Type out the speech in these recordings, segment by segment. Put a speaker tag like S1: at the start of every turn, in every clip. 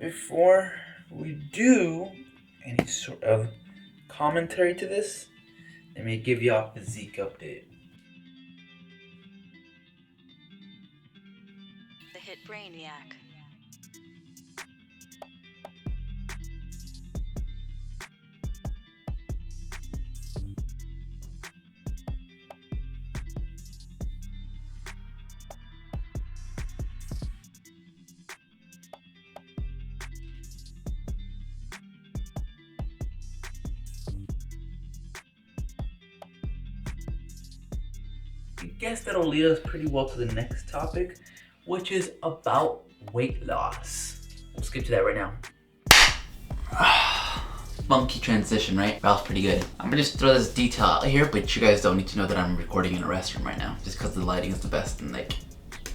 S1: Before we do any sort of commentary to this, let me give you a physique update.
S2: The hit Brainiac.
S1: I guess that'll lead us pretty well to the next topic, which is about weight loss. We'll skip to that right now. Funky transition, right? That was pretty good. I'm gonna just throw this detail out here, but you guys don't need to know that I'm recording in a restroom right now, just because the lighting is the best in like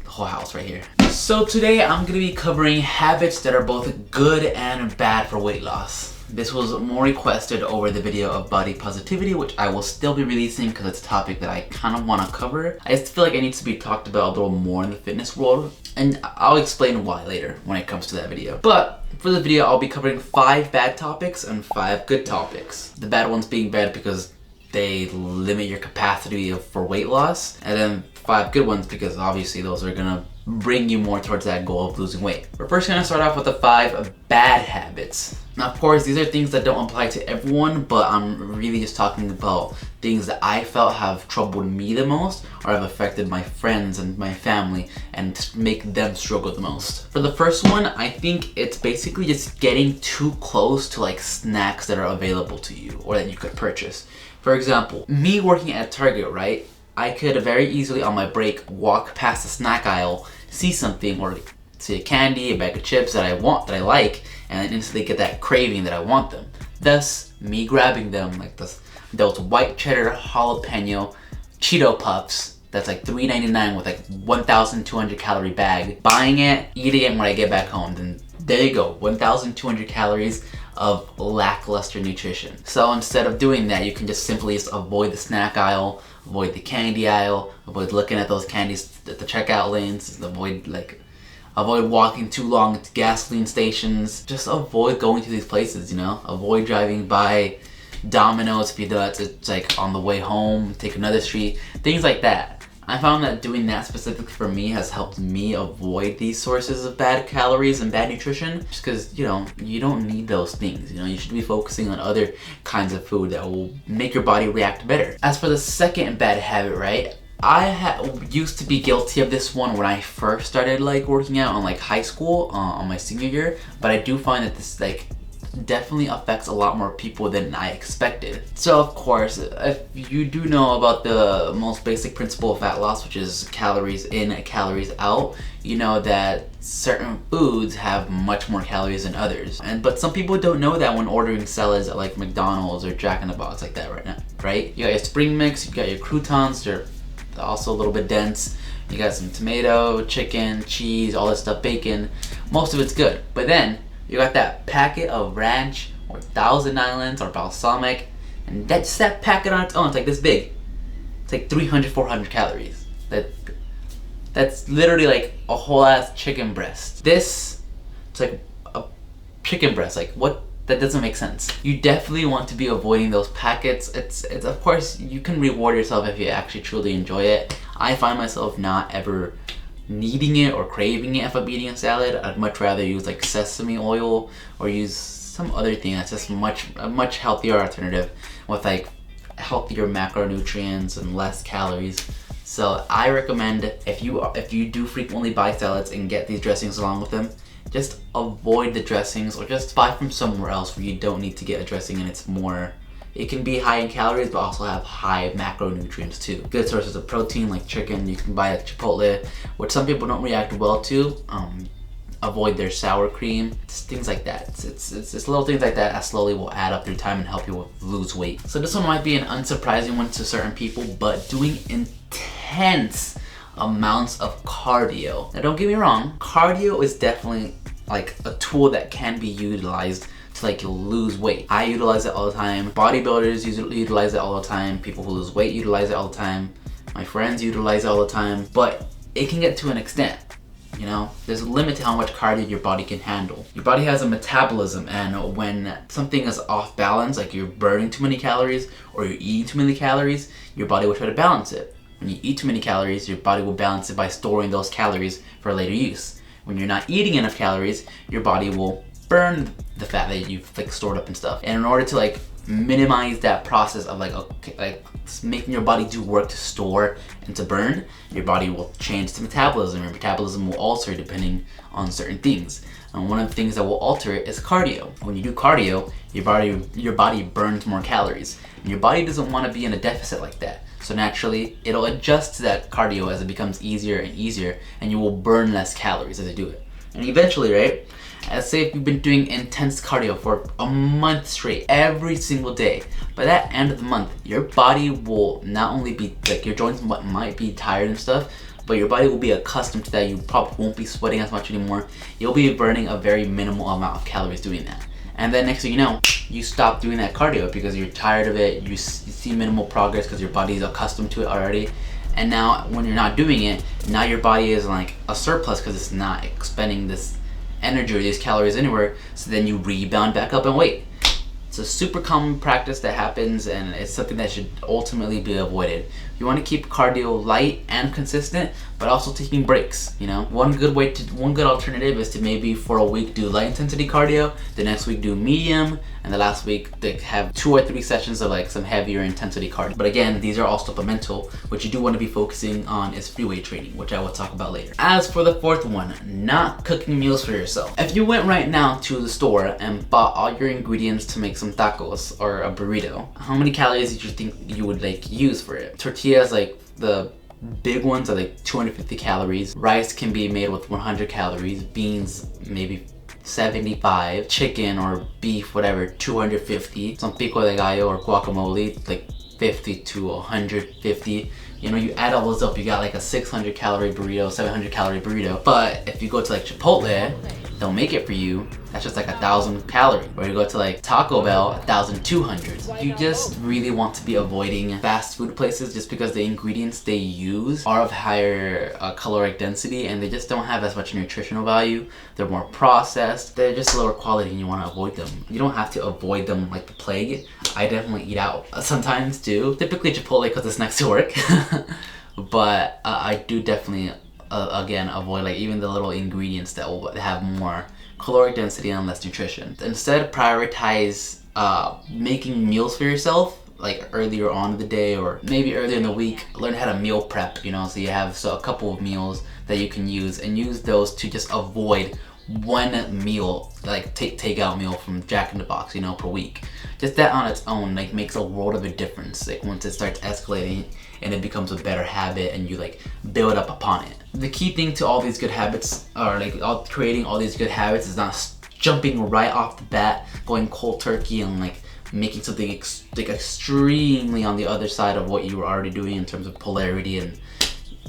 S1: the whole house right here. So today I'm gonna be covering habits that are both good and bad for weight loss. This was more requested over the video of body positivity, which I will still be releasing because it's a topic that I kind of want to cover. I just feel like it needs to be talked about a little more in the fitness world, and I'll explain why later when it comes to that video. But for the video, I'll be covering 5 bad topics and 5 good topics. The bad ones being bad because they limit your capacity for weight loss, and then 5 good ones because obviously those are gonna bring you more towards that goal of losing weight. We're first gonna start off with the 5 bad habits. Now, of course, these are things that don't apply to everyone, but I'm really just talking about things that I felt have troubled me the most or have affected my friends and my family and make them struggle the most. For the first one, I think it's basically just getting too close to like snacks that are available to you or that you could purchase. For example, me working at Target, right? I could very easily on my break walk past the snack aisle, see something or see a candy, a bag of chips that I want, that I like, and then instantly get that craving that I want them. Thus, me grabbing them like those white cheddar jalapeno Cheeto Puffs that's like $3.99 with like 1,200 calorie bag, buying it, eating it when I get back home, then there you go, 1,200 calories of lackluster nutrition. So instead of doing that, you can just simply just avoid the snack aisle, avoid the candy aisle, avoid looking at those candies at the checkout lanes, avoid walking too long to gasoline stations. Just avoid going to these places, you know? Avoid driving by Domino's if you know it's like on the way home, take another street, things like that. I found that doing that specifically for me has helped me avoid these sources of bad calories and bad nutrition, just because, you know, you don't need those things. You know, you should be focusing on other kinds of food that will make your body react better. As for the second bad habit, right? I used to be guilty of this one when I first started like working out on like high school, on my senior year, but I do find that this like definitely affects a lot more people than I expected. So of course, if you do know about the most basic principle of fat loss, which is calories in, calories out, you know that certain foods have much more calories than others. But some people don't know that when ordering salads at like McDonald's or Jack in the Box like that right now, right? You got your spring mix, you got your croutons, they're also a little bit dense. You got some tomato, chicken, cheese, all this stuff, bacon. Most of it's good. But then you got that packet of ranch or Thousand Islands or balsamic, and that's that packet on its own. It's like this big. It's like 300, 400 calories. That's literally like a whole ass chicken breast. It's like a chicken breast. Like what? That doesn't make sense. You definitely want to be avoiding those packets. It's of course you can reward yourself if you actually truly enjoy it. I find myself not ever needing it or craving it if I'm eating a salad. I'd much rather use like sesame oil or use some other thing that's just a much healthier alternative with like healthier macronutrients and less calories. So I recommend if you do frequently buy salads and get these dressings along with them, just avoid the dressings or just buy from somewhere else where you don't need to get a dressing and it can be high in calories but also have high macronutrients too. Good sources of protein like chicken, you can buy at Chipotle, which some people don't react well to. Avoid their sour cream, just things like that. It's little things like that slowly will add up through time and help you lose weight. So this one might be an unsurprising one to certain people, but doing intense amounts of cardio. Now don't get me wrong, cardio is definitely like a tool that can be utilized to like lose weight. I utilize it all the time. Bodybuilders utilize it all the time. People who lose weight utilize it all the time. My friends utilize it all the time. But it can get to an extent. You know, there's a limit to how much cardio your body can handle. Your body has a metabolism, and when something is off balance, like you're burning too many calories or you're eating too many calories, your body will try to balance it. When you eat too many calories, your body will balance it by storing those calories for later use. When you're not eating enough calories, your body will burn the fat that you've like stored up and stuff. And in order to like minimize that process of like making your body do work to store and to burn, your body will change the metabolism. Your metabolism will alter depending on certain things. And one of the things that will alter it is cardio. When you do cardio, your body burns more calories. And your body doesn't want to be in a deficit like that. So naturally, it'll adjust to that cardio as it becomes easier and easier, and you will burn less calories as you do it. And eventually, right, let's say if you've been doing intense cardio for a month straight, every single day, by that end of the month, your body will not only be, like your joints might be tired and stuff, but your body will be accustomed to that. You probably won't be sweating as much anymore. You'll be burning a very minimal amount of calories doing that. And then next thing you know, you stop doing that cardio because you're tired of it, you see minimal progress because your body is accustomed to it already. And now when you're not doing it, now your body is like a surplus because it's not expending this energy or these calories anywhere, so then you rebound back up and weight. It's a super common practice that happens, and it's something that should ultimately be avoided. You want to keep cardio light and consistent, but also taking breaks. You know, one good alternative is to maybe for a week do light intensity cardio, the next week do medium, and the last week they have 2 or 3 sessions of like some heavier intensity cardio. But again, these are all supplemental. What you do want to be focusing on is free weight training, which I will talk about later. As for the fourth one, not cooking meals for yourself. If you went right now to the store and bought all your ingredients to make some tacos or a burrito, how many calories did you think you would like use for it? Tortillas, like the big ones, are like 250 calories. Rice can be made with 100 calories. Beans, maybe 75. Chicken or beef, whatever, 250. Some pico de gallo or guacamole, like 50 to 150. You know, you add all those up, you got like a 600 calorie burrito, 700 calorie burrito. But if you go to like Chipotle, they'll make it for you. That's just like 1,000 calories. Or you go to like Taco Bell, 1,200. You just really want to be avoiding fast food places just because the ingredients they use are of higher caloric density, and they just don't have as much nutritional value. They're more processed. They're just lower quality, and you want to avoid them. You don't have to avoid them like the plague. I definitely eat out sometimes too. Typically Chipotle because it's next to work. But I do definitely again avoid like even the little ingredients that will have more caloric density and less nutrition. Instead, prioritize making meals for yourself like earlier on in the day or maybe earlier in the week. Learn how to meal prep, you know, so you have a couple of meals that you can use, and use those to just avoid one meal, like takeout meal from Jack in the Box, you know, per week. Just that on its own like makes a world of a difference. Like once it starts escalating and it becomes a better habit and you like build up upon it. The key thing to all these good habits, or like creating all these good habits, is not jumping right off the bat, going cold turkey and like making something like extremely on the other side of what you were already doing in terms of polarity. And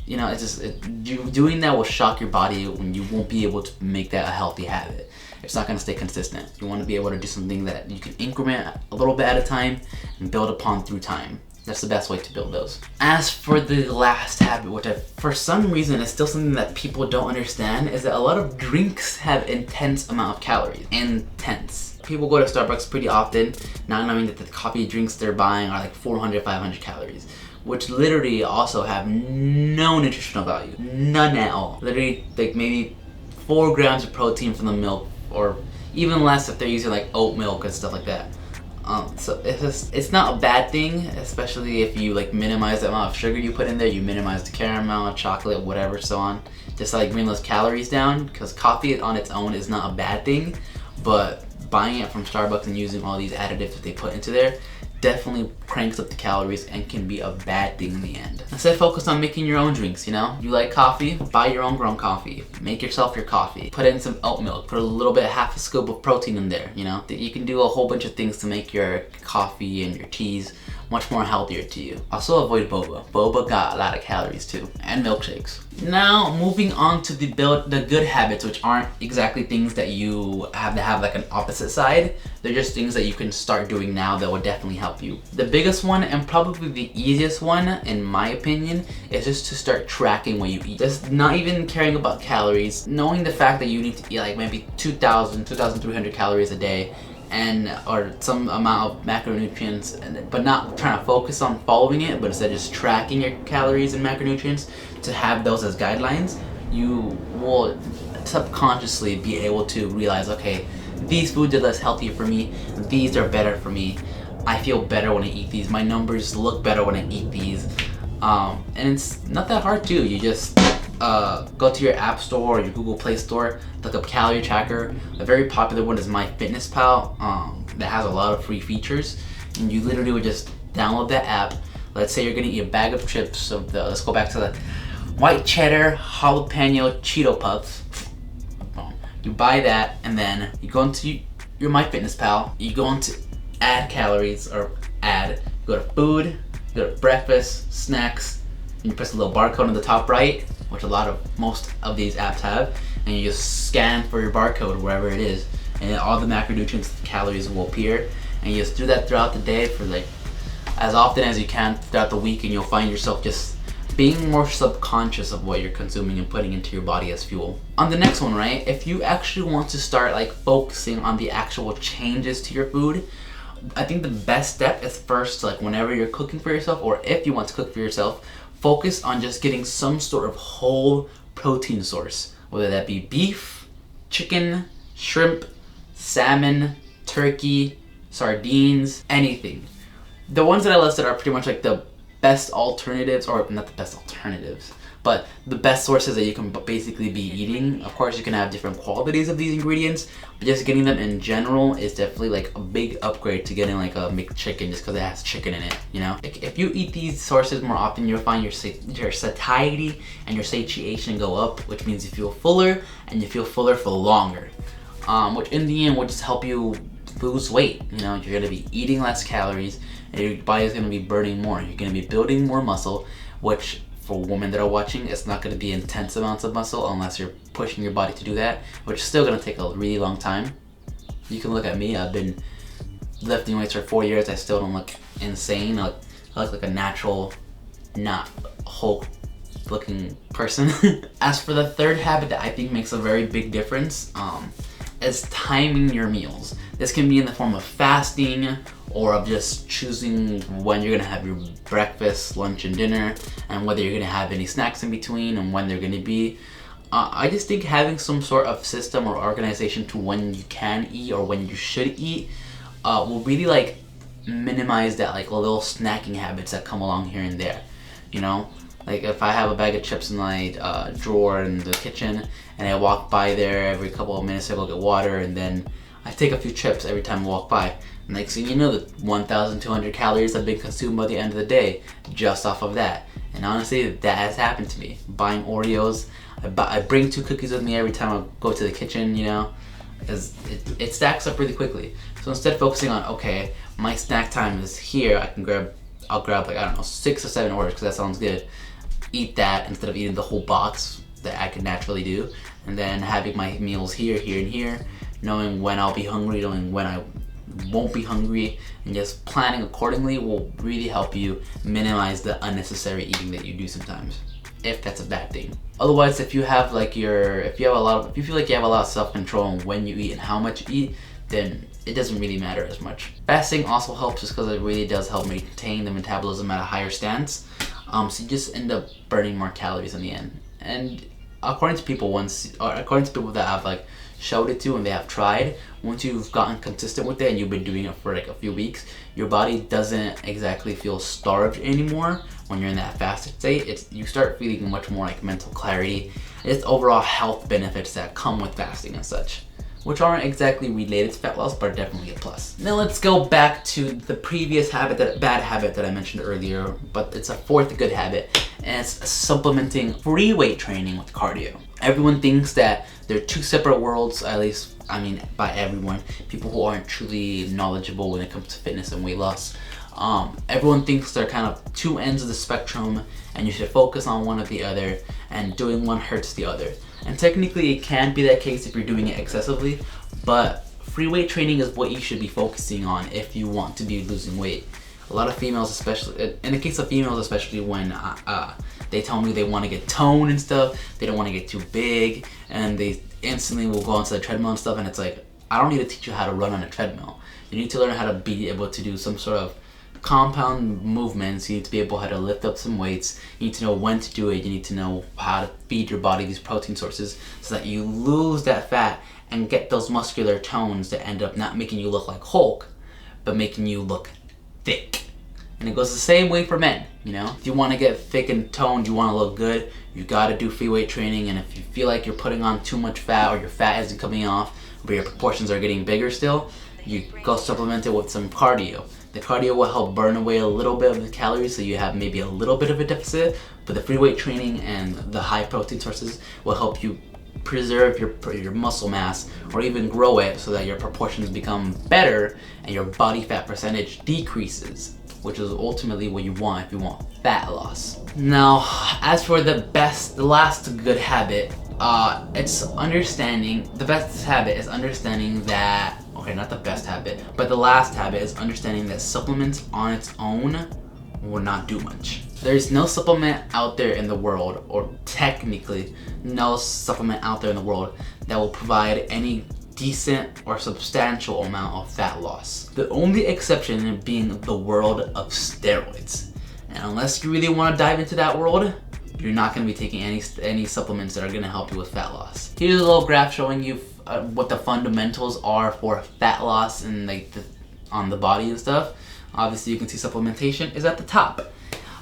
S1: you know, it's just you doing that will shock your body when you won't be able to make that a healthy habit. It's not going to stay consistent. You want to be able to do something that you can increment a little bit at a time and build upon through time. That's the best way to build those. As for the last habit, which for some reason is still something that people don't understand, is that a lot of drinks have intense amount of calories. Intense. People go to Starbucks pretty often, not knowing that the coffee drinks they're buying are like 400, 500 calories, which literally also have no nutritional value. None at all. Literally like maybe 4 grams of protein from the milk, or even less if they're using like oat milk and stuff like that. So it's not a bad thing, especially if you like minimize the amount of sugar you put in there. You minimize the caramel, chocolate, whatever, so on. Just like bring those calories down, because coffee on its own is not a bad thing, but buying it from Starbucks and using all these additives that they put into there definitely cranks up the calories and can be a bad thing in the end. Instead, focus on making your own drinks, you know? You like coffee? Buy your own ground coffee. Make yourself your coffee. Put in some oat milk. Put a little bit, half a scoop of protein in there, you know? You can do a whole bunch of things to make your coffee and your teas much more healthier to you. Also avoid boba. Boba got a lot of calories too, and milkshakes. Now moving on to the good habits, which aren't exactly things that you have to have like an opposite side. They're just things that you can start doing now that will definitely help you. The biggest one, and probably the easiest one in my opinion, is just to start tracking what you eat. Just not even caring about calories, knowing the fact that you need to eat like maybe 2,300 calories a day, and or some amount of macronutrients, but not trying to focus on following it, but instead just tracking your calories and macronutrients to have those as guidelines. You will subconsciously be able to realize, okay, these foods are less healthy for me, these are better for me, I feel better when I eat these, my numbers look better when I eat these. And it's not that hard to. You just go to your app store or your Google Play Store, look up calorie tracker. A very popular one is MyFitnessPal, that has a lot of free features, and you literally would just download that app. Let's say you're gonna eat a bag of chips of the, let's go back to the white cheddar jalapeno Cheeto Puffs. You buy that, and then you go into your MyFitnessPal, you go into add calories, or add, you go to food, you go to breakfast, snacks, and you press a little barcode on the top right, which most of these apps have, and you just scan for your barcode wherever it is, and then all the macronutrients, calories will appear, and you just do that throughout the day for like as often as you can throughout the week, and you'll find yourself just being more subconscious of what you're consuming and putting into your body as fuel. On the next one, right, if you actually want to start like focusing on the actual changes to your food, I think the best step is first, like whenever you're cooking for yourself, or if you want to cook for yourself, focus on just getting some sort of whole protein source, whether that be beef, chicken, shrimp, salmon, turkey, sardines, anything. The ones that I listed are pretty much like the best alternatives, or not the best alternatives, but the best sources that you can basically be eating. Of course, you can have different qualities of these ingredients, but just getting them in general is definitely like a big upgrade to getting like a McChicken just because it has chicken in it, you know? If you eat these sources more often, you'll find your satiety and your satiation go up, which means you feel fuller, and you feel fuller for longer, which in the end will just help you lose weight. You know, you're gonna be eating less calories, and your body's gonna be burning more. You're gonna be building more muscle, which for women that are watching, it's not gonna be intense amounts of muscle unless you're pushing your body to do that, which is still gonna take a really long time. You can look at me, I've been lifting weights for 4 years, I still don't look insane. I look like a natural, not Hulk looking person. As for the third habit that I think makes a very big difference, is timing your meals. This can be in the form of fasting, or of just choosing when you're gonna have your breakfast, lunch, and dinner, and whether you're gonna have any snacks in between and when they're gonna be. I just think having some sort of system or organization to when you can eat or when you should eat will really like minimize that like little snacking habits that come along here and there, you know? Like if I have a bag of chips in my drawer in the kitchen, and I walk by there every couple of minutes to go get water, and then I take a few chips every time I walk by. Next thing you know, the 1,200 calories have been consumed by the end of the day just off of that. And honestly, that has happened to me. Buying Oreos, I bring 2 cookies with me every time I go to the kitchen, you know, because it stacks up really quickly. So instead of focusing on, okay, my snack time is here, I'll grab like, I don't know, 6 or 7 Oreos because that sounds good. Eat that instead of eating the whole box that I could naturally do. And then having my meals here, here, and here, knowing when I'll be hungry, knowing when I won't be hungry, and just planning accordingly will really help you minimize the unnecessary eating that you do sometimes, if that's a bad thing. Otherwise, if you have like if you feel like you have a lot of self-control on when you eat and how much you eat, then it doesn't really matter as much. Fasting also helps just because it really does help maintain the metabolism at a higher stance. So you just end up burning more calories in the end. And according to people that have like showed it to and they have tried, once you've gotten consistent with it and you've been doing it for like a few weeks, your body doesn't exactly feel starved anymore when you're in that fasted state. You start feeling much more like mental clarity. It's overall health benefits that come with fasting and such, which aren't exactly related to fat loss, but are definitely a plus. Now let's go back to the previous bad habit that I mentioned earlier, but it's a fourth good habit, and it's supplementing free weight training with cardio. Everyone thinks that they're two separate worlds, at least, I mean, by everyone, people who aren't truly knowledgeable when it comes to fitness and weight loss. Everyone thinks they're kind of two ends of the spectrum and you should focus on one or the other, and doing one hurts the other. And technically it can be that case if you're doing it excessively, but free weight training is what you should be focusing on if you want to be losing weight. A lot of females, especially in the case of females, especially when they tell me they want to get toned and stuff, they don't want to get too big, and they instantly will go onto the treadmill and stuff, and it's like, I don't need to teach you how to run on a treadmill. You need to learn how to be able to do some sort of compound movements. You need to be able how to lift up some weights. You need to know when to do it. You need to know how to feed your body these protein sources so that you lose that fat and get those muscular tones that end up not making you look like Hulk, but making you look thick. And it goes the same way for men, you know? If you want to get thick and toned, you want to look good, you got to do free weight training. And if you feel like you're putting on too much fat, or your fat isn't coming off, but your proportions are getting bigger still, you go supplement it with some cardio. The cardio will help burn away a little bit of the calories, so you have maybe a little bit of a deficit, but the free weight training and the high protein sources will help you preserve your muscle mass, or even grow it so that your proportions become better and your body fat percentage decreases, which is ultimately what you want if you want fat loss. Now, as for the last good habit, it's understanding, the best habit is understanding that, okay, not the best habit, but the last habit is understanding that supplements on its own will not do much. There's no supplement out there in the world, or technically no supplement out there in the world, that will provide any decent or substantial amount of fat loss. The only exception being the world of steroids. And unless you really want to dive into that world, you're not going to be taking any supplements that are going to help you with fat loss. Here's a little graph showing you what the fundamentals are for fat loss and like on the body and stuff. Obviously you can see supplementation is at the top,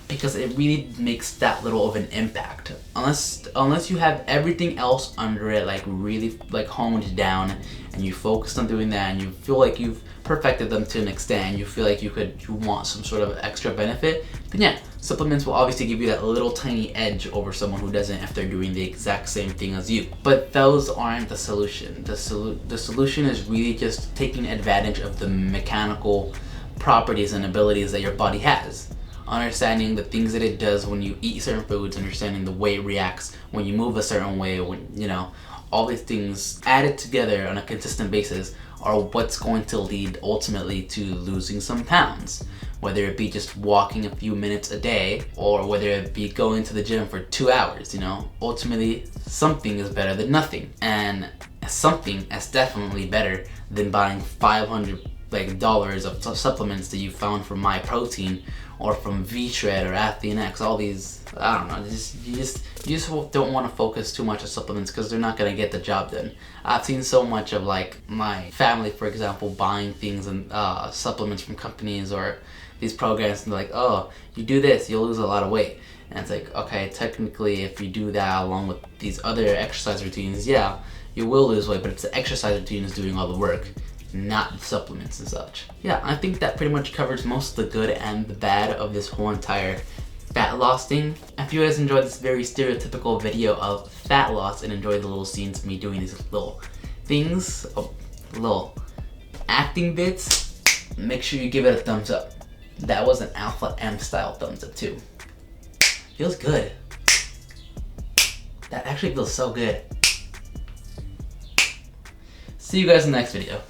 S1: because it really makes that little of an impact. Unless you have everything else under it like really like honed down, and you focused on doing that, and you feel like you've perfected them to an extent, and you feel like you want some sort of extra benefit, then yeah, supplements will obviously give you that little tiny edge over someone who doesn't if they're doing the exact same thing as you. But those aren't the solution. The solution is really just taking advantage of the mechanical properties and abilities that your body has. Understanding the things that it does when you eat certain foods, understanding the way it reacts when you move a certain way, when, you know, all these things added together on a consistent basis are what's going to lead ultimately to losing some pounds. Whether it be just walking a few minutes a day, or whether it be going to the gym for 2 hours, you know, ultimately something is better than nothing. And something is definitely better than buying $500 of supplements that you found from My Protein or from V-Shred or Athlean-X. All these, I don't know, you just don't want to focus too much on supplements because they're not going to get the job done. I've seen so much of like my family, for example, buying things and supplements from companies or these programs, and they're like, oh, you do this, you'll lose a lot of weight. And it's like, okay, technically if you do that along with these other exercise routines, yeah, you will lose weight, but it's the exercise routine is doing all the work, not the supplements and such. Yeah, I think that pretty much covers most of the good and the bad of this whole entire fat loss thing. If you guys enjoyed this very stereotypical video of fat loss and enjoyed the little scenes of me doing these little things, little acting bits, make sure you give it a thumbs up. That was an Alpha M style thumbs up too. Feels good. That actually feels so good. See you guys in the next video.